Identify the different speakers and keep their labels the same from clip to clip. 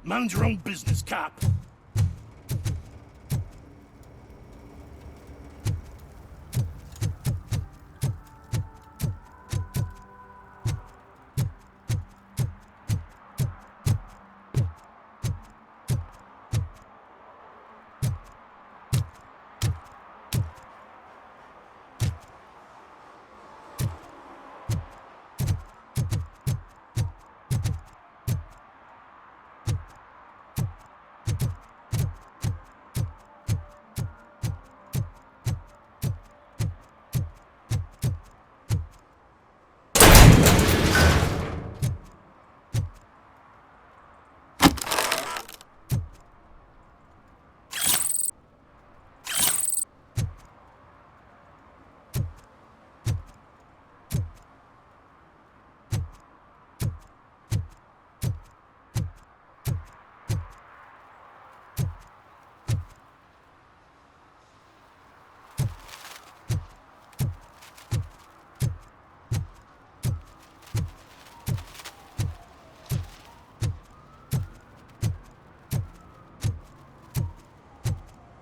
Speaker 1: Mind your own business, cop.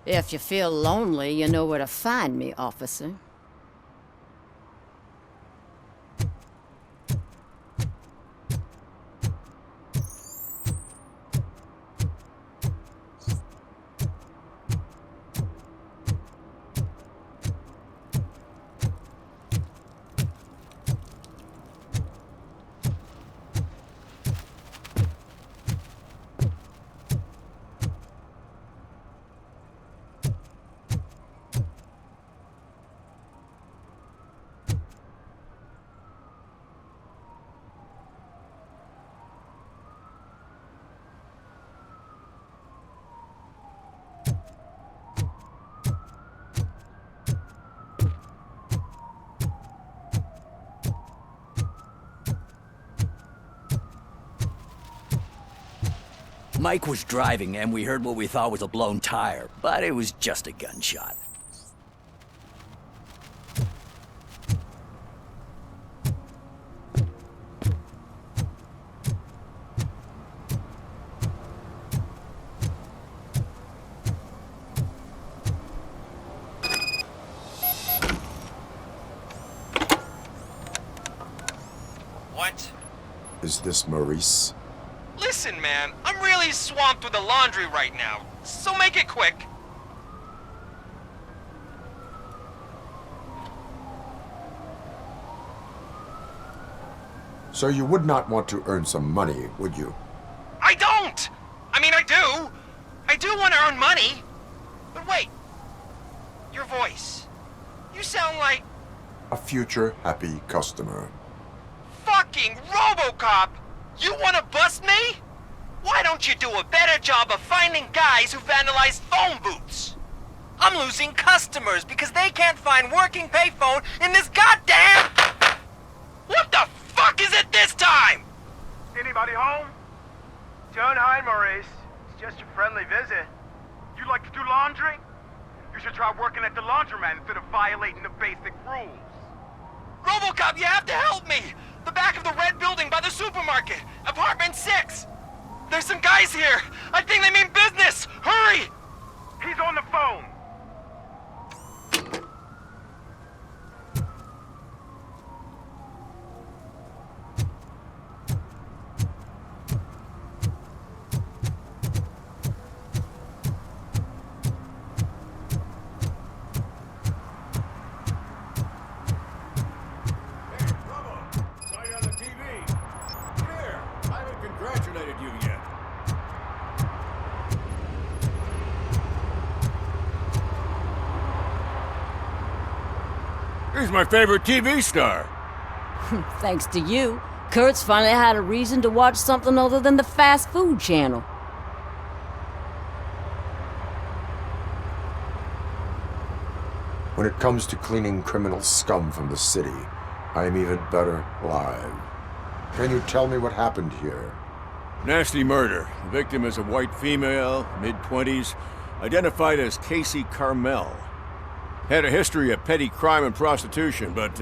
Speaker 2: If you feel lonely, you know where to find me, officer.
Speaker 3: Mike was driving, and we heard what we thought was a blown tire, but it was just a gunshot.
Speaker 4: What?
Speaker 5: Is this Maurice?
Speaker 4: Listen, man, I'm really swamped with the laundry right now, so make it quick.
Speaker 5: So you would not want to earn some money, would you?
Speaker 4: I don't! I mean, I do! I do want to earn money! But wait, your voice. You sound like...
Speaker 5: A future happy customer.
Speaker 4: fucking Robocop! You want to bust me? Why don't you do a better job of finding guys who vandalize phone booths? I'm losing customers because they can't find working payphone in this goddamn... What the fuck is it this time?
Speaker 6: Anybody home? Don't hide, Maurice. It's just a friendly visit. You like to do laundry? You should try working at the laundromat instead of violating the basic rules.
Speaker 4: Robocop, you have to help me! The back of the red building by the supermarket, apartment 6. There's some guys here. I think they mean business. Hurry!
Speaker 6: He's on the phone.
Speaker 7: He's my favorite TV star.
Speaker 2: Thanks to you, Kurt's finally had a reason to watch something other than the fast food channel.
Speaker 5: When it comes to cleaning criminal scum from the city, I am even better live. Can you tell me what happened here?
Speaker 7: Nasty murder. The victim is a white female, mid-20s, identified as Casey Carmel. Had a history of petty crime and prostitution, but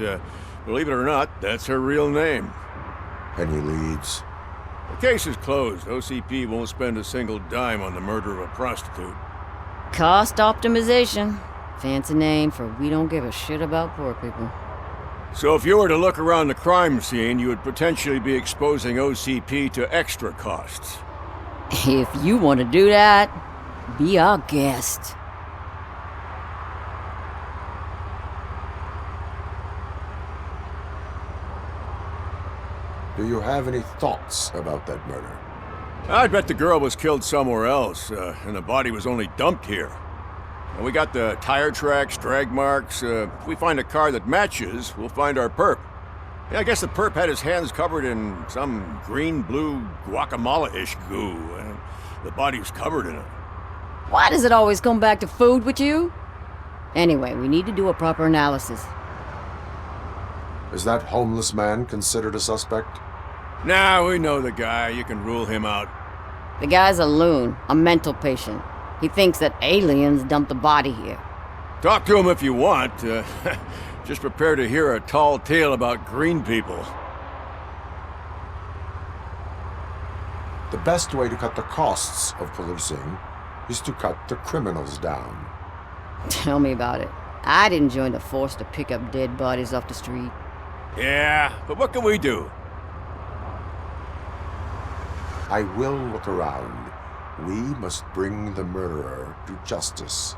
Speaker 7: believe it or not, that's her real name.
Speaker 5: Any leads?
Speaker 7: Case is closed. OCP won't spend a single dime on the murder of a prostitute.
Speaker 2: Cost optimization. Fancy name for we don't give a shit about poor people.
Speaker 7: So if you were to look around the crime scene, you would potentially be exposing OCP to extra costs.
Speaker 2: If you want to do that, be our guest.
Speaker 5: Do you have any thoughts about that murder?
Speaker 7: I'd bet the girl was killed somewhere else, and the body was only dumped here. And we got the tire tracks, drag marks. If we find a car that matches, we'll find our perp. Yeah, I guess the perp had his hands covered in some green-blue guacamole-ish goo, and the body was covered in it.
Speaker 2: Why does it always come back to food with you? Anyway, we need to do a proper analysis.
Speaker 5: Is that homeless man considered a suspect?
Speaker 7: Nah, we know the guy. You can rule him out.
Speaker 2: The guy's a loon, a mental patient. He thinks that aliens dumped the body here.
Speaker 7: Talk to him if you want. Just prepare to hear a tall tale about green people.
Speaker 5: The best way to cut the costs of policing is to cut the criminals down.
Speaker 2: Tell me about it. I didn't join the force to pick up dead bodies off the street.
Speaker 7: Yeah, but what can we do?
Speaker 5: I will look around. We must bring the murderer to justice.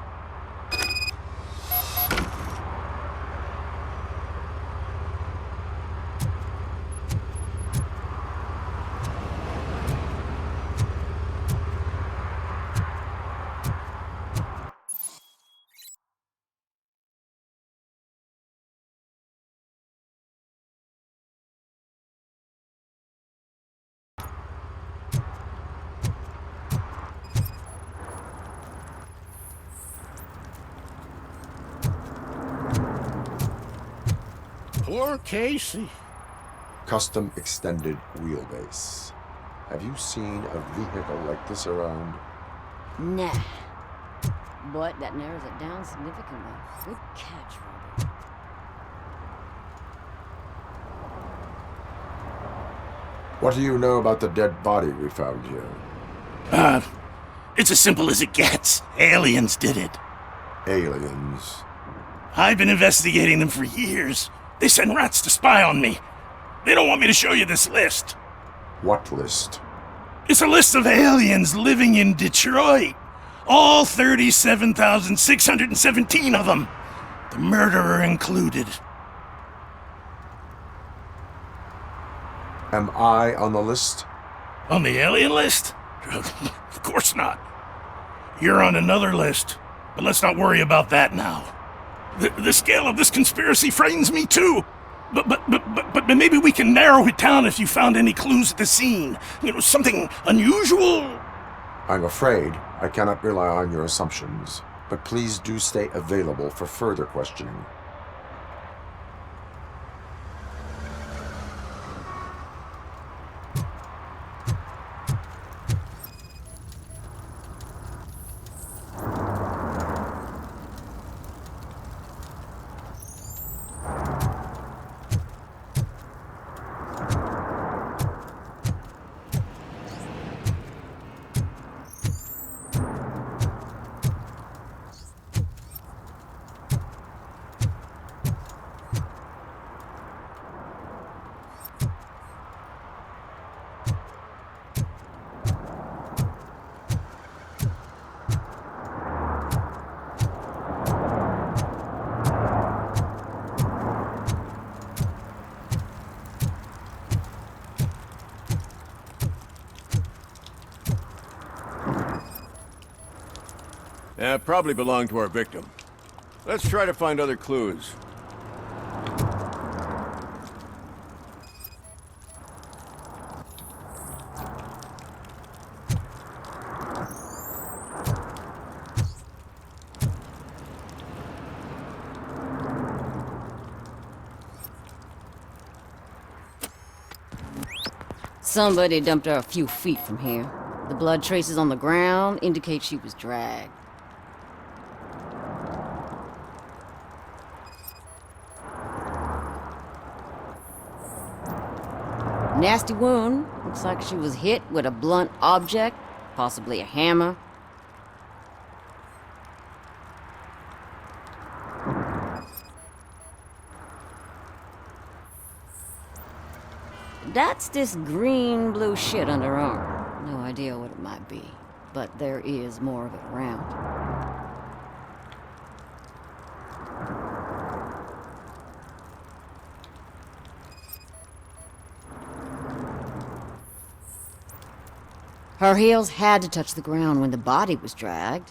Speaker 1: Poor Casey.
Speaker 5: Custom extended wheelbase. Have you seen a vehicle like this around?
Speaker 2: Nah. But that narrows it down significantly. Good catch, Robert.
Speaker 5: What do you know about the dead body we found here?
Speaker 1: It's as simple as it gets. Aliens did it.
Speaker 5: Aliens.
Speaker 1: I've been investigating them for years. They send rats to spy on me. They don't want me to show you this list.
Speaker 5: What list?
Speaker 1: It's a list of aliens living in Detroit. All 37,617 of them. The murderer included.
Speaker 5: Am I on the list?
Speaker 1: On the alien list? Of course not. You're on another list, but let's not worry about that now. The scale of this conspiracy frightens me too. But maybe we can narrow it down if you found any clues at the scene. You know, something unusual.
Speaker 5: I'm afraid I cannot rely on your assumptions, but please do stay available for further questioning.
Speaker 7: Probably belonged to our victim. Let's try to find other clues.
Speaker 2: Somebody dumped her a few feet from here. The blood traces on the ground indicate she was dragged. Nasty wound. Looks like she was hit with a blunt object, possibly a hammer. That's this green-blue shit under her arm. No idea what it might be, but there is more of it around. Her heels had to touch the ground when the body was dragged.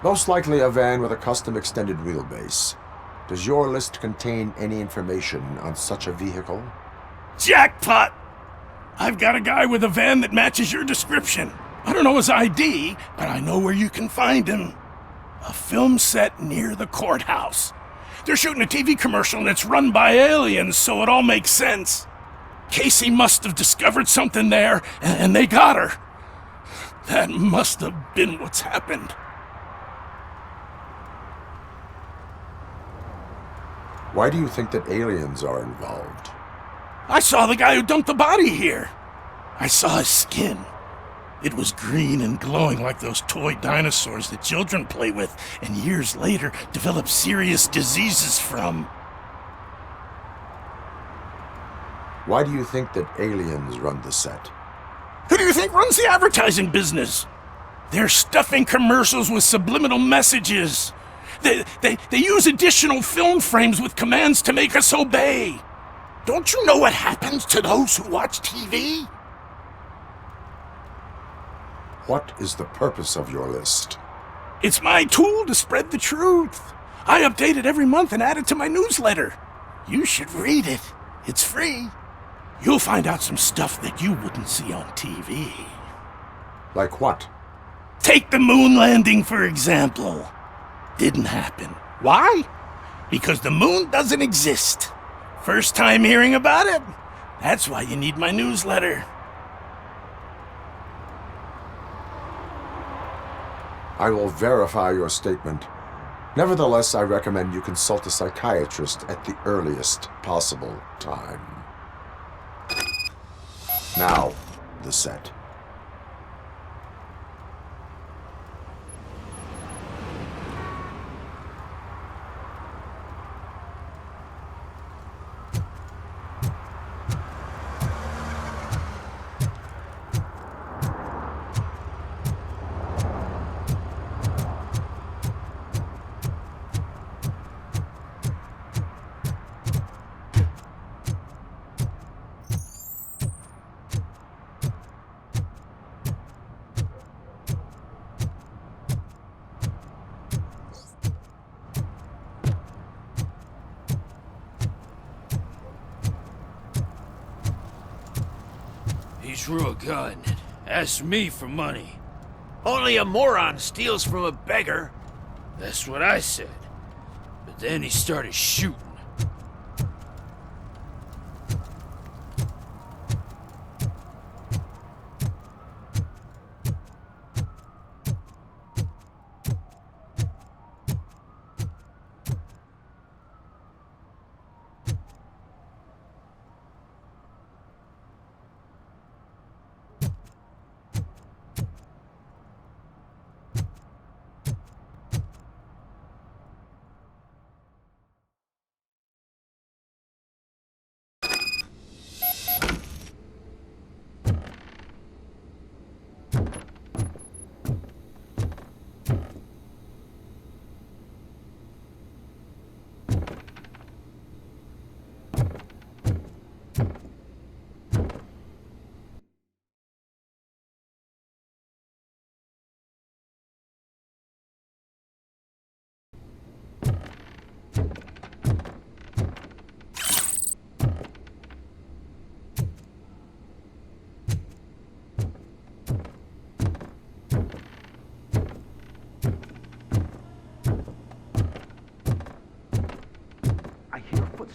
Speaker 5: Most likely a van with a custom extended wheelbase. Does your list contain any information on such a vehicle?
Speaker 1: Jackpot! I've got a guy with a van that matches your description. I don't know his ID, but I know where you can find him. A film set near the courthouse. They're shooting a TV commercial and it's run by aliens, so it all makes sense. Casey must have discovered something there, and they got her. That must have been what's happened.
Speaker 5: Why do you think that aliens are involved?
Speaker 1: I saw the guy who dumped the body here. I saw his skin. It was green and glowing like those toy dinosaurs that children play with and years later develop serious diseases from.
Speaker 5: Why do you think that aliens run the set?
Speaker 1: Who do you think runs the advertising business? They're stuffing commercials with subliminal messages. They use additional film frames with commands to make us obey. Don't you know what happens to those who watch TV?
Speaker 5: What is the purpose of your list?
Speaker 1: It's my tool to spread the truth. I update it every month and add it to my newsletter. You should read it. It's free. You'll find out some stuff that you wouldn't see on TV.
Speaker 5: Like what?
Speaker 1: Take the moon landing, for example. Didn't happen. Why? Because the moon doesn't exist. First time hearing about it? That's why you need my newsletter.
Speaker 5: I will verify your statement. Nevertheless, I recommend you consult a psychiatrist at the earliest possible time. Now, the set.
Speaker 8: He drew a gun and asked me for money. Only a moron steals from a beggar. That's what I said. But then he started shooting.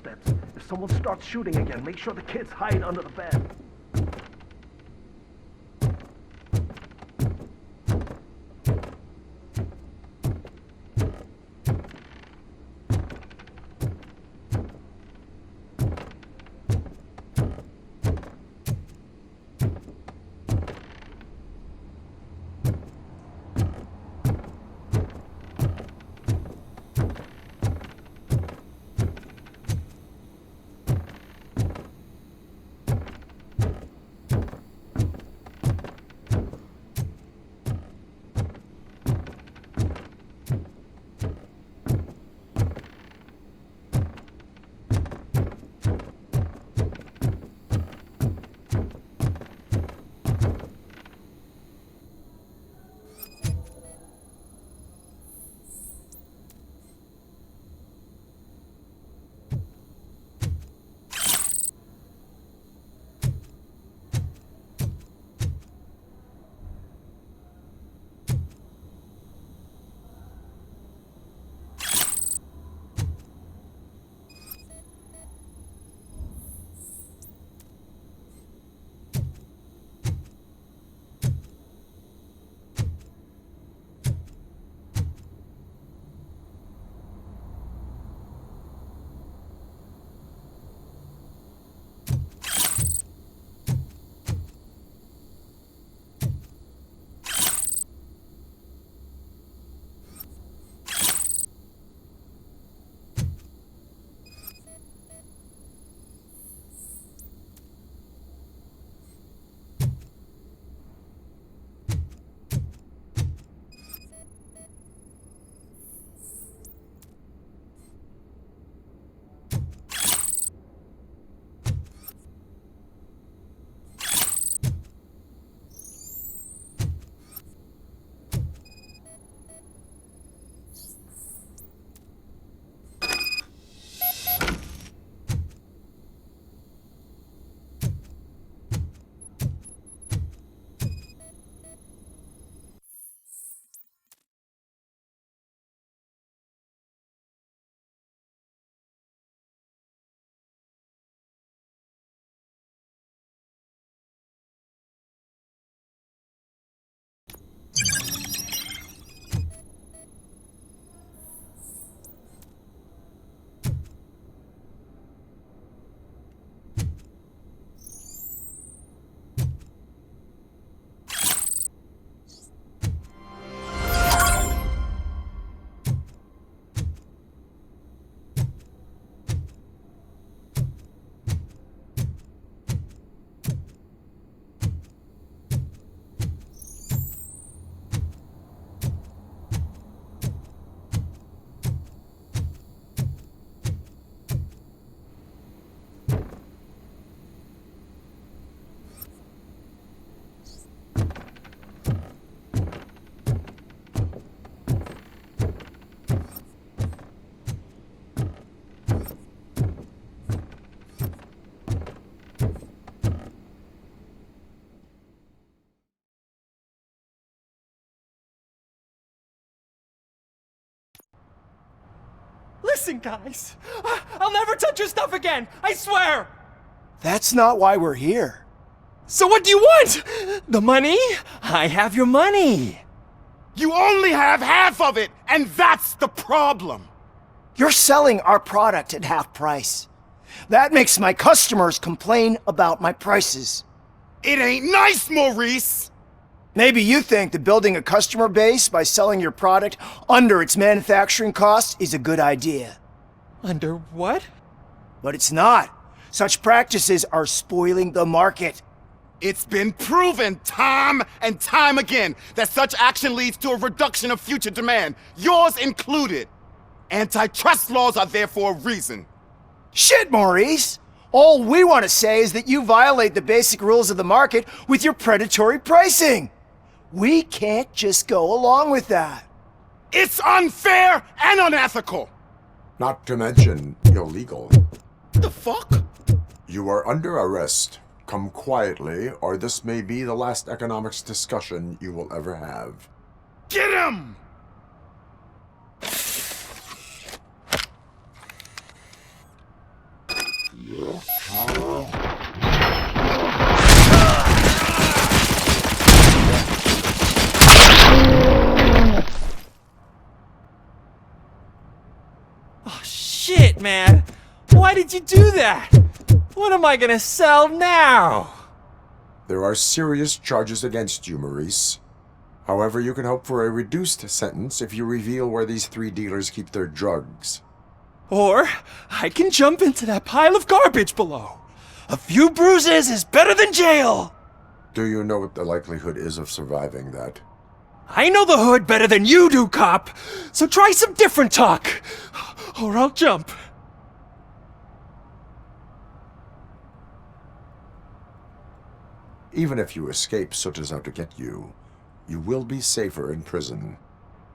Speaker 9: footsteps. If someone starts shooting again, make sure the kids hide under the bed.
Speaker 10: Listen, guys. I'll never touch your stuff again. I swear.
Speaker 11: That's not why we're here.
Speaker 10: So what do you want? The money? I have your money.
Speaker 6: You only have half of it, and that's the problem.
Speaker 11: You're selling our product at half price. That makes my customers complain about my prices.
Speaker 6: It ain't nice, Maurice!
Speaker 11: Maybe you think that building a customer base by selling your product under its manufacturing cost is a good idea.
Speaker 10: Under what?
Speaker 11: But it's not. Such practices are spoiling the market.
Speaker 6: It's been proven time and time again that such action leads to a reduction of future demand, yours included. Antitrust laws are there for a reason.
Speaker 11: Shit, Maurice! All we want to say is that you violate the basic rules of the market with your predatory pricing. We can't just go along with that.
Speaker 6: It's unfair and unethical!
Speaker 5: Not to mention illegal.
Speaker 6: The fuck?
Speaker 5: You are under arrest. Come quietly, or this may be the last economics discussion you will ever have.
Speaker 6: Get him!
Speaker 10: Oh, shit, man. Why did you do that? What am I gonna sell now?
Speaker 5: There are serious charges against you, Maurice. However, you can hope for a reduced sentence if you reveal where these 3 dealers keep their drugs.
Speaker 10: Or I can jump into that pile of garbage below. A few bruises is better than jail.
Speaker 5: Do you know what the likelihood is of surviving that?
Speaker 10: I know the hood better than you do, cop. So try some different talk, or I'll jump.
Speaker 5: Even if you escape Soot is out to get you, you will be safer in prison.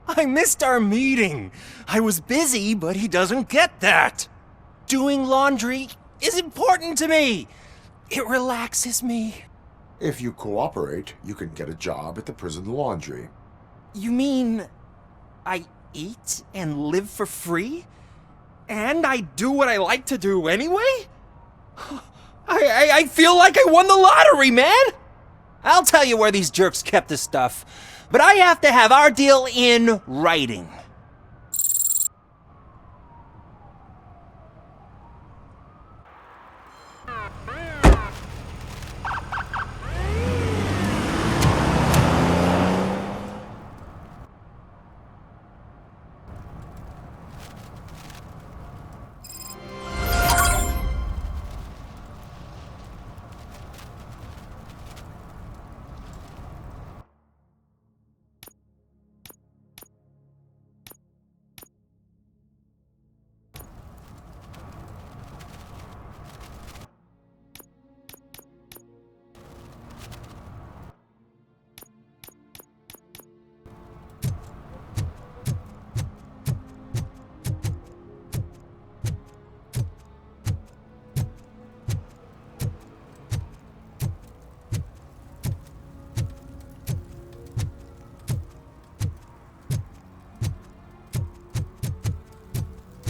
Speaker 10: I missed our meeting. I was busy, but he doesn't get that. Doing laundry is important to me. It relaxes me.
Speaker 5: If you cooperate, you can get a job at the prison laundry.
Speaker 10: You mean I eat and live for free? And I do what I like to do anyway? I feel like I won the lottery, man! I'll tell you where these jerks kept the stuff, but I have to have our deal in writing.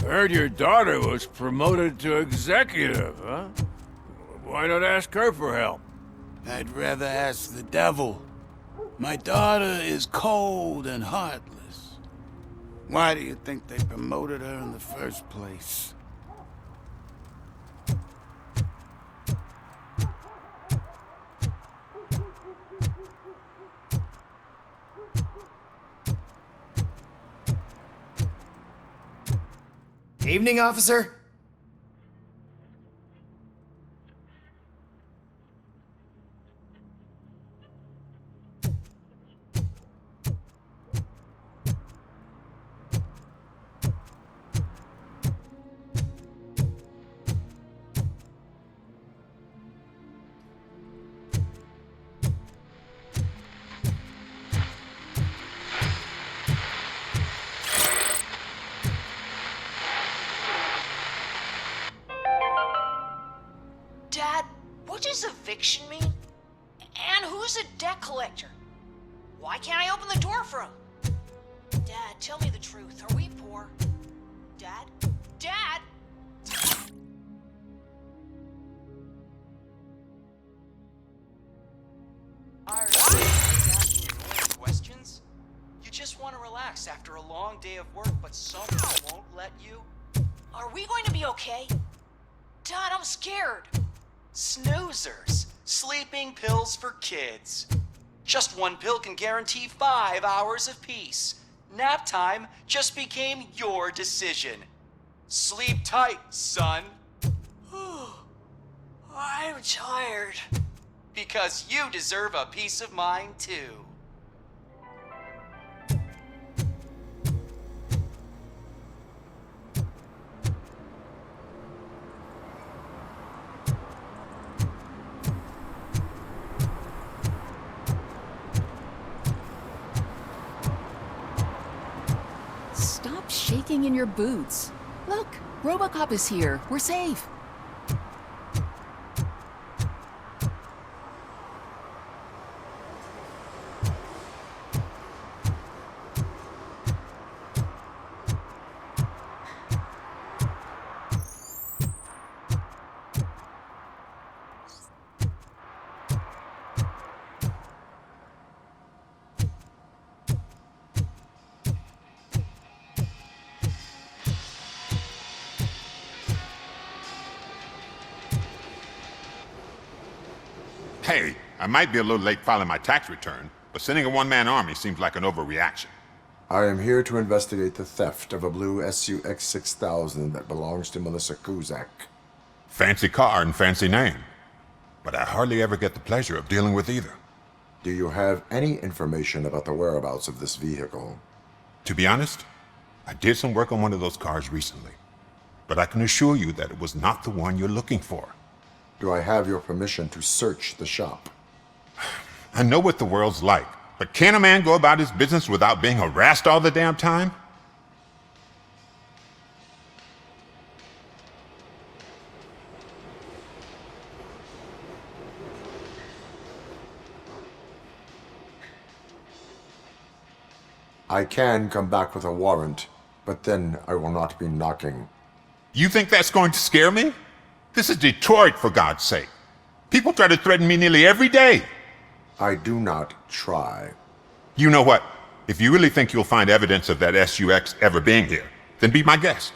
Speaker 8: Heard your daughter was promoted to executive, huh? Why not ask her for help?
Speaker 12: I'd rather ask the devil. My daughter is cold and heartless. Why do you think they promoted her in the first place?
Speaker 11: Evening, officer.
Speaker 13: Dad, what does eviction mean? And who's a debt collector? Why can't I open the door for him? Dad, tell me the truth. Are we poor? Dad? Dad?
Speaker 4: Tired of asking annoying questions? You just want to relax after a long day of work, but someone won't let you?
Speaker 13: Are we going to be okay? Dad, I'm scared.
Speaker 4: Snoozers. Sleeping pills for kids. Just one pill can guarantee 5 hours of peace. Nap time just became your decision. Sleep tight, son.
Speaker 13: I'm tired.
Speaker 4: Because you deserve a peace of mind, too.
Speaker 14: Stop shaking in your boots. Look, Robocop is here. We're safe.
Speaker 15: Hey, I might be a little late filing my tax return, but sending a one-man army seems like an overreaction.
Speaker 5: I am here to investigate the theft of a blue SUX 6000 that belongs to Melissa Kuzak.
Speaker 15: Fancy car and fancy name. But I hardly ever get the pleasure of dealing with either.
Speaker 5: Do you have any information about the whereabouts of this vehicle?
Speaker 15: To be honest, I did some work on one of those cars recently. But I can assure you that it was not the one you're looking for.
Speaker 5: Do I have your permission to search the shop?
Speaker 15: I know what the world's like, but can a man go about his business without being harassed all the damn time?
Speaker 5: I can come back with a warrant, but then I will not be knocking.
Speaker 15: You think that's going to scare me? This is Detroit, for God's sake. People try to threaten me nearly every day.
Speaker 5: I do not try.
Speaker 15: You know what? If you really think you'll find evidence of that SUX ever being here, then be my guest.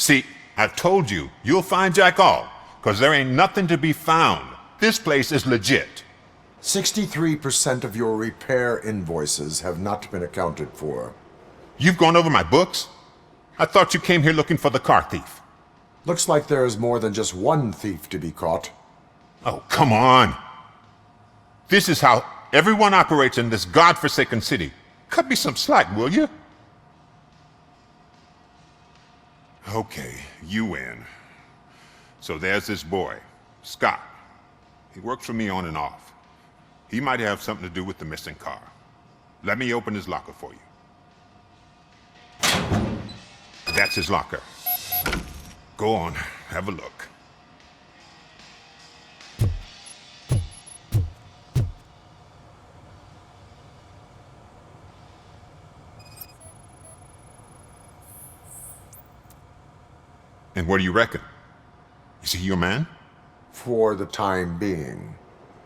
Speaker 15: See, I've told you, you'll find Jack all, because there ain't nothing to be found. This place is legit.
Speaker 5: 63% of your repair invoices have not been accounted for.
Speaker 15: You've gone over my books? I thought you came here looking for the car thief.
Speaker 5: Looks like there is more than just one thief to be caught.
Speaker 15: Oh, come on. This is how everyone operates in this godforsaken city. Cut me some slack, will you? Okay, you win. So there's this boy, Scott. He works for me on and off. He might have something to do with the missing car. Let me open his locker for you. That's his locker. Go on, have a look. And what do you reckon? Is he your man?
Speaker 5: For the time being.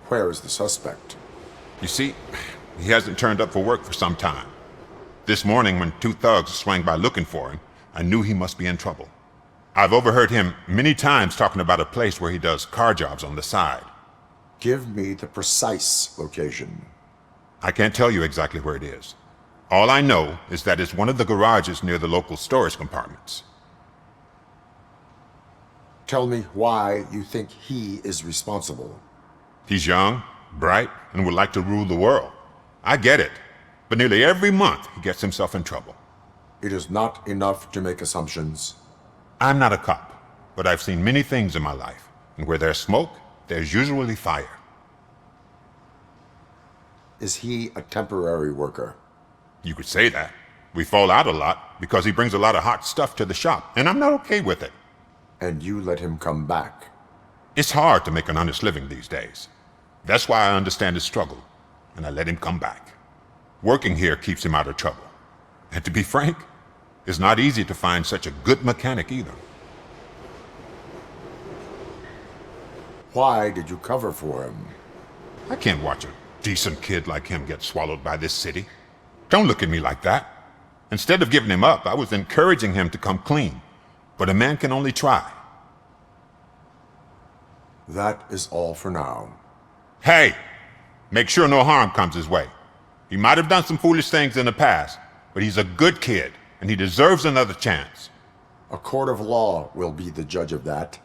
Speaker 5: Where is the suspect?
Speaker 15: You see, he hasn't turned up for work for some time. This morning, when two thugs swang by looking for him, I knew he must be in trouble. I've overheard him many times talking about a place where he does car jobs on the side.
Speaker 5: Give me the precise location.
Speaker 15: I can't tell you exactly where it is. All I know is that it's one of the garages near the local storage compartments.
Speaker 5: Tell me why you think he is responsible.
Speaker 15: He's young, bright, and would like to rule the world. I get it. But nearly every month, he gets himself in trouble.
Speaker 5: It is not enough to make assumptions.
Speaker 15: I'm not a cop, but I've seen many things in my life. And where there's smoke, there's usually fire.
Speaker 5: Is he a temporary worker?
Speaker 15: You could say that. We fall out a lot because he brings a lot of hot stuff to the shop, and I'm not okay with it.
Speaker 5: And you let him come back?
Speaker 15: It's hard to make an honest living these days. That's why I understand his struggle, and I let him come back. Working here keeps him out of trouble. And to be frank, it's not easy to find such a good mechanic either.
Speaker 5: Why did you cover for him?
Speaker 15: I can't watch a decent kid like him get swallowed by this city. Don't look at me like that. Instead of giving him up, I was encouraging him to come clean. But a man can only try.
Speaker 5: That is all for now.
Speaker 15: Hey! Make sure no harm comes his way. He might have done some foolish things in the past, but he's a good kid, and he deserves another chance.
Speaker 5: A court of law will be the judge of that.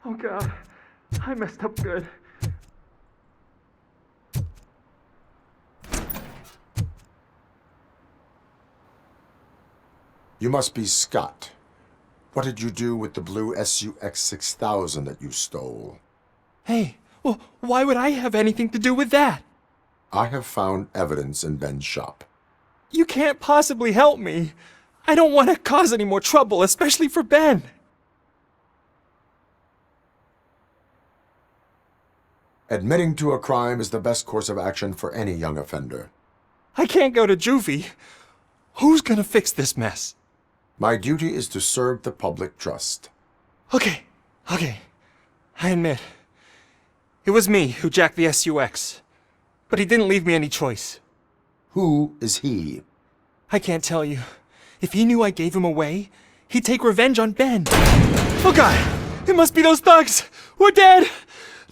Speaker 10: Oh God, I messed up good.
Speaker 5: You must be Scott. What did you do with the blue SUX 6000 that you stole?
Speaker 10: Hey, well, why would I have anything to do with that?
Speaker 5: I have found evidence in Ben's shop.
Speaker 10: You can't possibly help me. I don't want to cause any more trouble, especially for Ben.
Speaker 5: Admitting to a crime is the best course of action for any young offender.
Speaker 10: I can't go to juvie. Who's gonna fix this mess?
Speaker 5: My duty is to serve the public trust.
Speaker 10: Okay. I admit. It was me who jacked the SUX. But he didn't leave me any choice.
Speaker 5: Who is he?
Speaker 10: I can't tell you. If he knew I gave him away, he'd take revenge on Ben. Oh God! It must be those thugs! We're dead!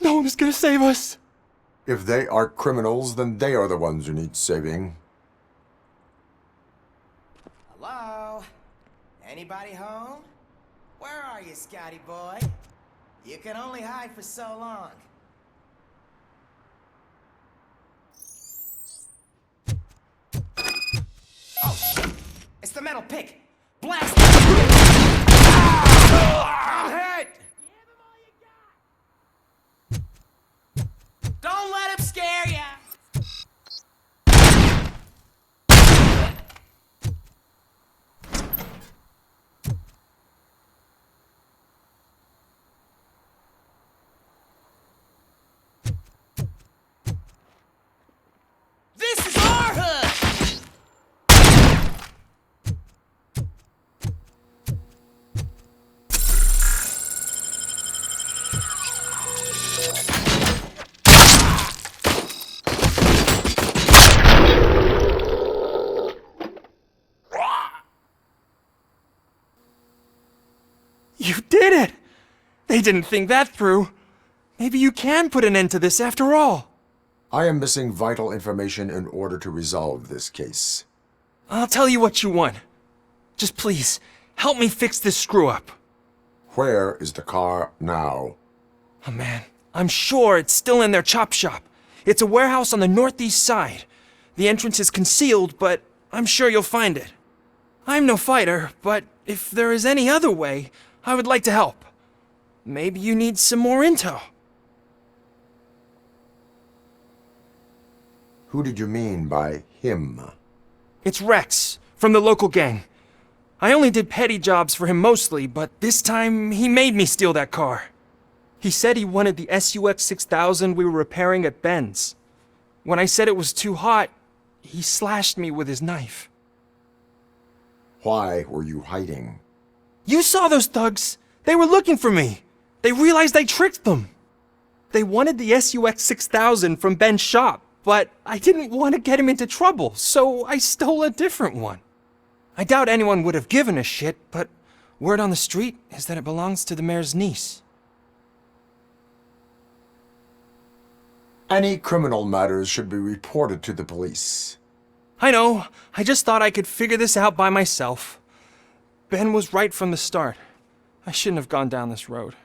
Speaker 10: No one is gonna save us.
Speaker 5: If they are criminals, then they are the ones who need saving.
Speaker 16: Hello? Anybody home? Where are you, Scotty boy? You can only hide for so long. Oh, shit! It's the metal pick! Blast it! I'm hit! Don't let him scare ya! This is our hood!
Speaker 10: You did it! They didn't think that through. Maybe you can put an end to this after all.
Speaker 5: I am missing vital information in order to resolve this case.
Speaker 10: I'll tell you what you want. Just please, help me fix this screw-up.
Speaker 5: Where is the car now?
Speaker 10: Oh man, I'm sure it's still in their chop shop. It's a warehouse on the northeast side. The entrance is concealed, but I'm sure you'll find it. I'm no fighter, but if there is any other way, I would like to help. Maybe you need some more intel.
Speaker 5: Who did you mean by him?
Speaker 10: It's Rex, from the local gang. I only did petty jobs for him mostly, but this time he made me steal that car. He said he wanted the SUX 6000 we were repairing at Ben's. When I said it was too hot, he slashed me with his knife.
Speaker 5: Why were you hiding?
Speaker 10: You saw those thugs! They were looking for me! They realized I tricked them! They wanted the SUX 6000 from Ben's shop, but I didn't want to get him into trouble, so I stole a different one. I doubt anyone would have given a shit, but word on the street is that it belongs to the mayor's niece.
Speaker 5: Any criminal matters should be reported to the police.
Speaker 10: I know. I just thought I could figure this out by myself. Ben was right from the start. I shouldn't have gone down this road.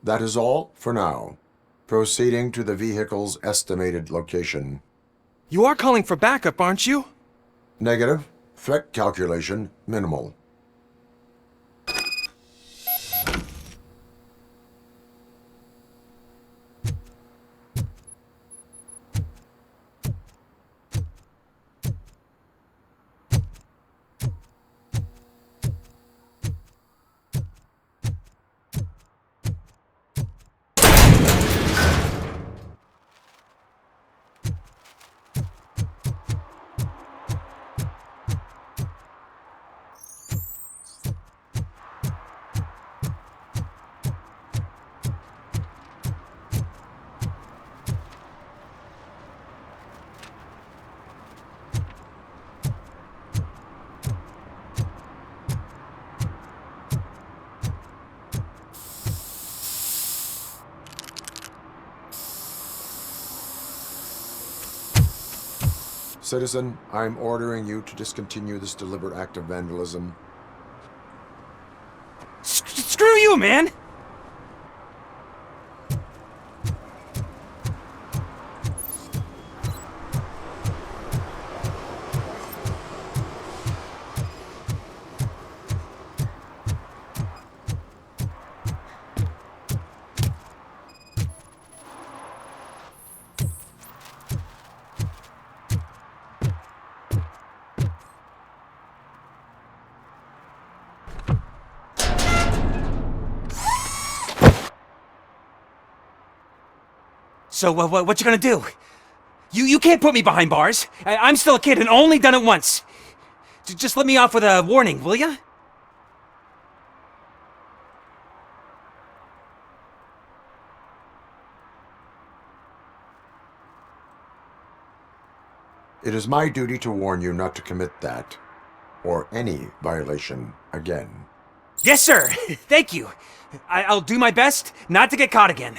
Speaker 5: That is all for now. Proceeding to the vehicle's estimated location.
Speaker 10: You are calling for backup, aren't you?
Speaker 5: Negative. Threat calculation minimal. Citizen, I'm ordering you to discontinue this deliberate act of vandalism.
Speaker 10: Screw you, man!
Speaker 17: So, what you gonna do? You can't put me behind bars. I'm still a kid and only done it once. Just let me off with a warning, will ya?
Speaker 5: It is my duty to warn you not to commit that, or any violation, again.
Speaker 17: Yes, sir. Thank you. I'll do my best not to get caught again.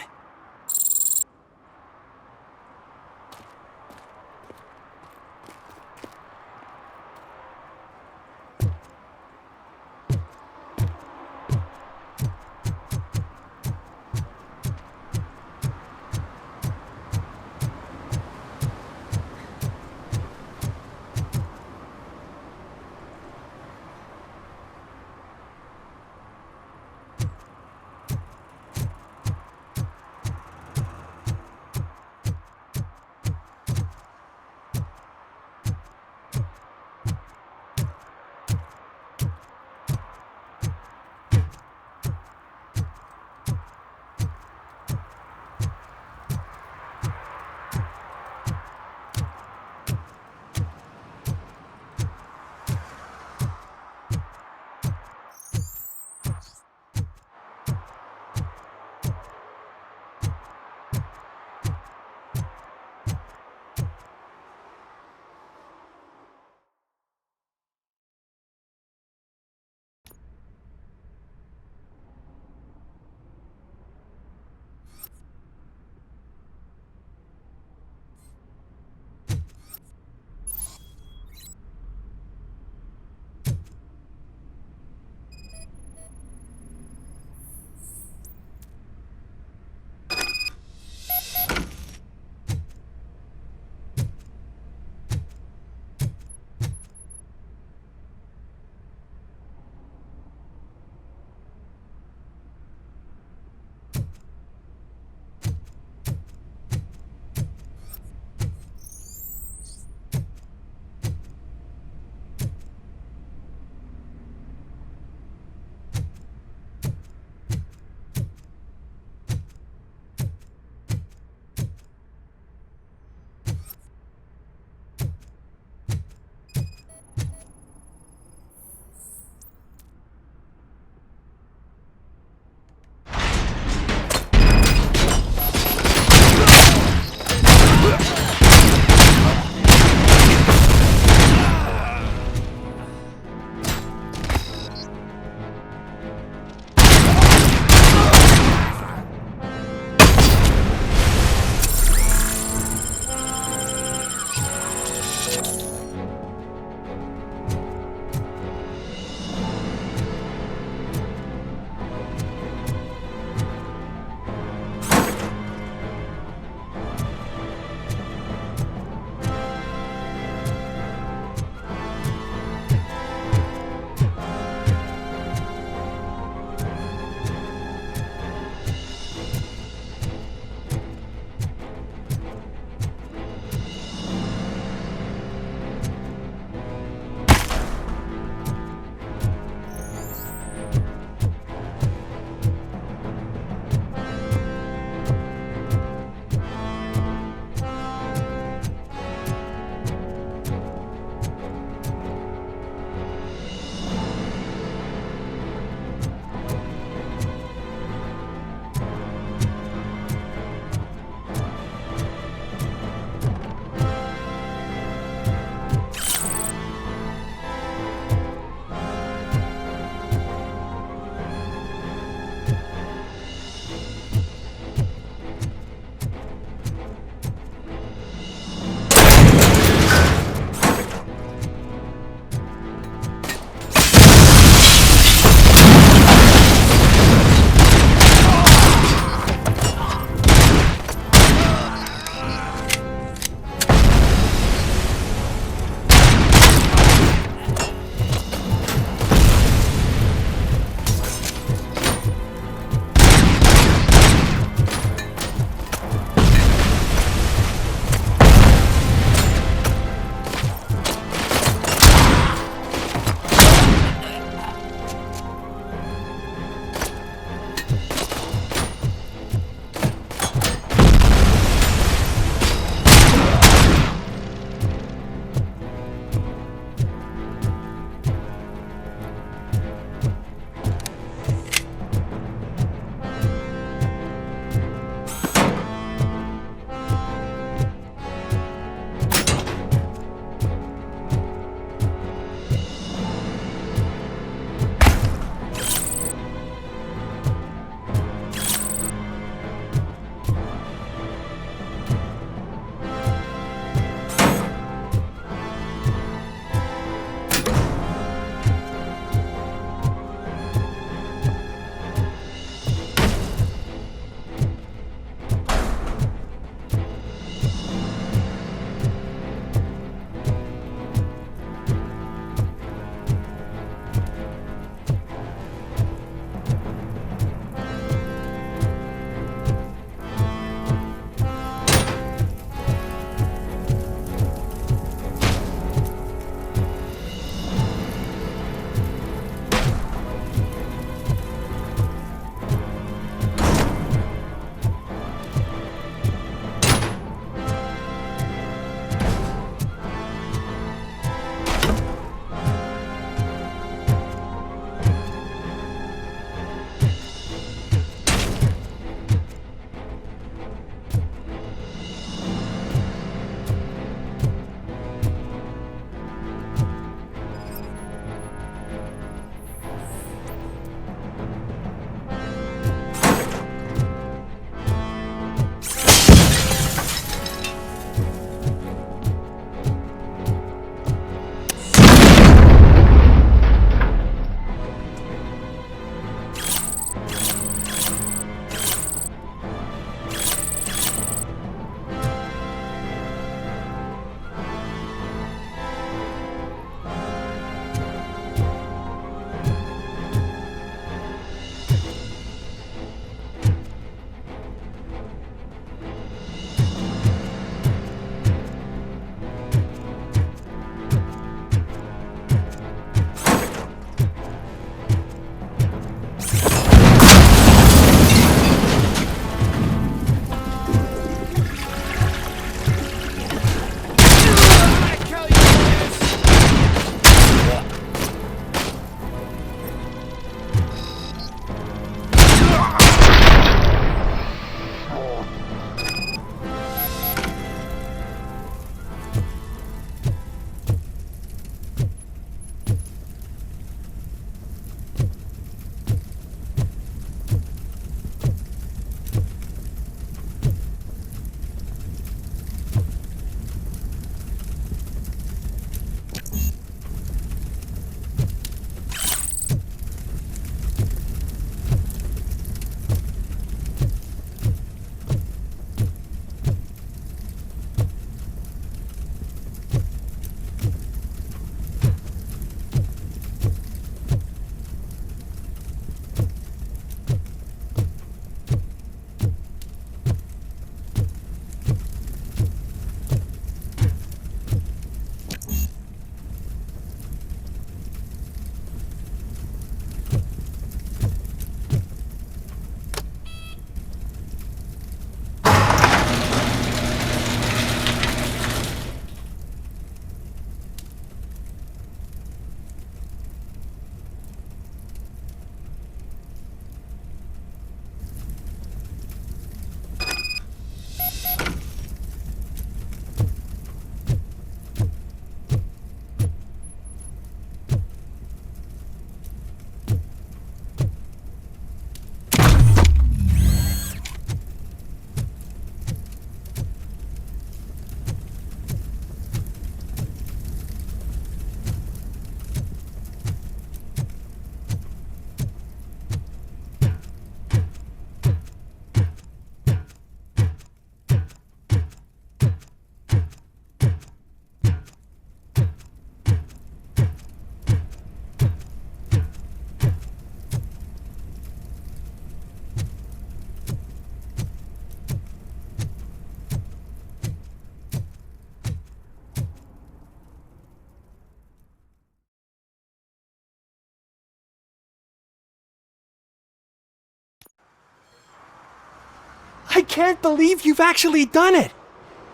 Speaker 10: I can't believe you've actually done it!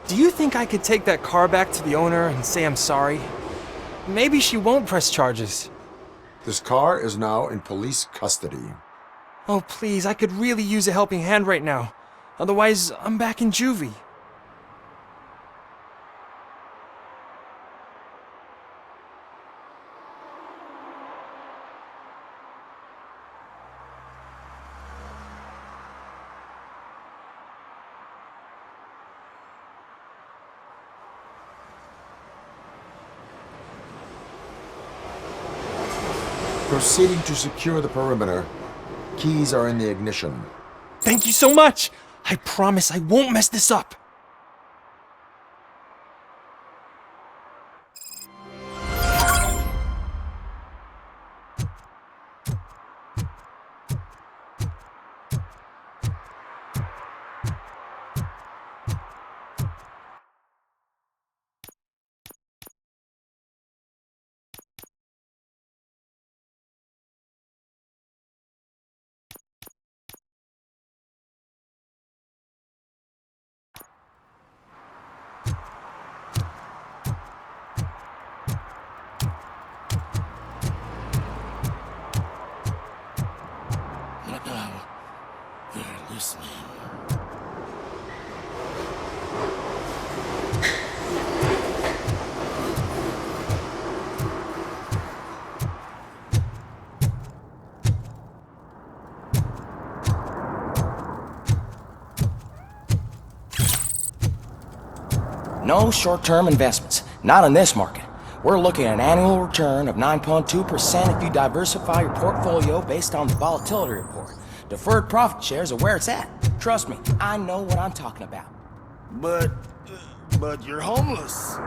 Speaker 10: Do you think I could take that car back to the owner and say I'm sorry? Maybe she won't press charges.
Speaker 5: This car is now in police custody.
Speaker 10: Oh, please, I could really use a helping hand right now. Otherwise, I'm back in juvie.
Speaker 5: Proceeding to secure the perimeter. Keys are in the ignition.
Speaker 10: Thank you so much! I promise I won't mess this up.
Speaker 1: What now? They're listening.
Speaker 16: No short-term investments. Not in this market. We're looking at an annual return of 9.2% if you diversify your portfolio based on the volatility report. Deferred profit shares are where it's at. Trust me, I know what I'm talking about.
Speaker 12: But you're homeless.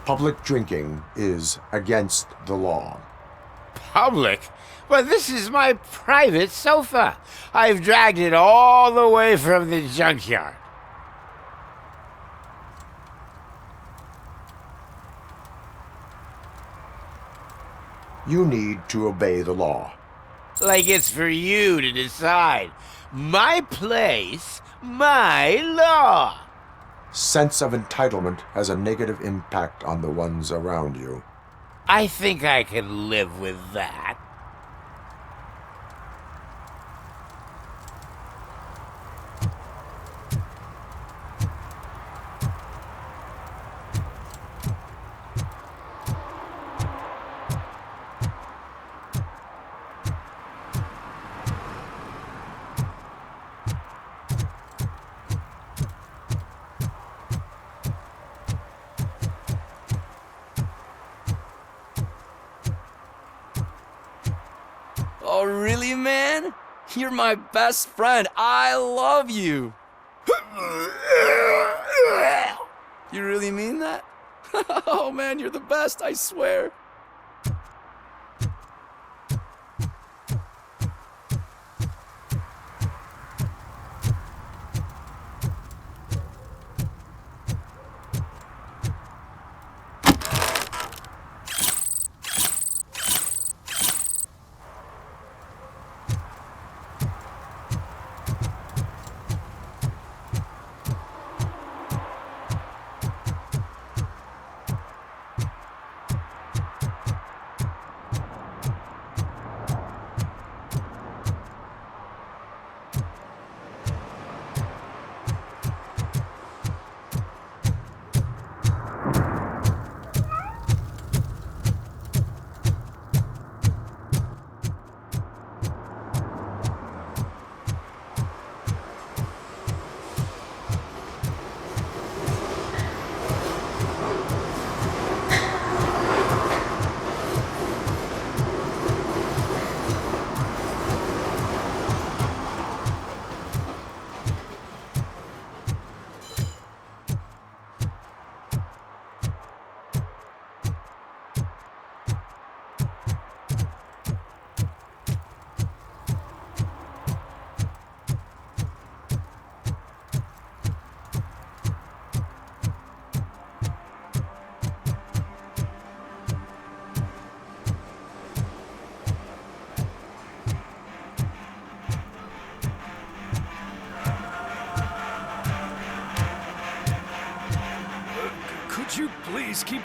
Speaker 5: Public drinking is against the law.
Speaker 18: Public? But this is my private sofa. I've dragged it all the way from the junkyard.
Speaker 5: You need to obey the law.
Speaker 18: Like it's for you to decide. My place, my law.
Speaker 5: Sense of entitlement has a negative impact on the ones around you.
Speaker 18: I think I can live with that.
Speaker 3: Oh, really, man? You're my best friend. I love you. You really mean that? Oh, man, you're the best, I swear.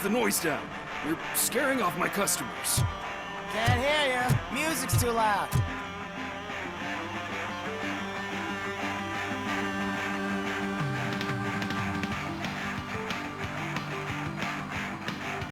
Speaker 19: the noise down. You're scaring off my customers.
Speaker 11: Can't hear you. Music's too loud.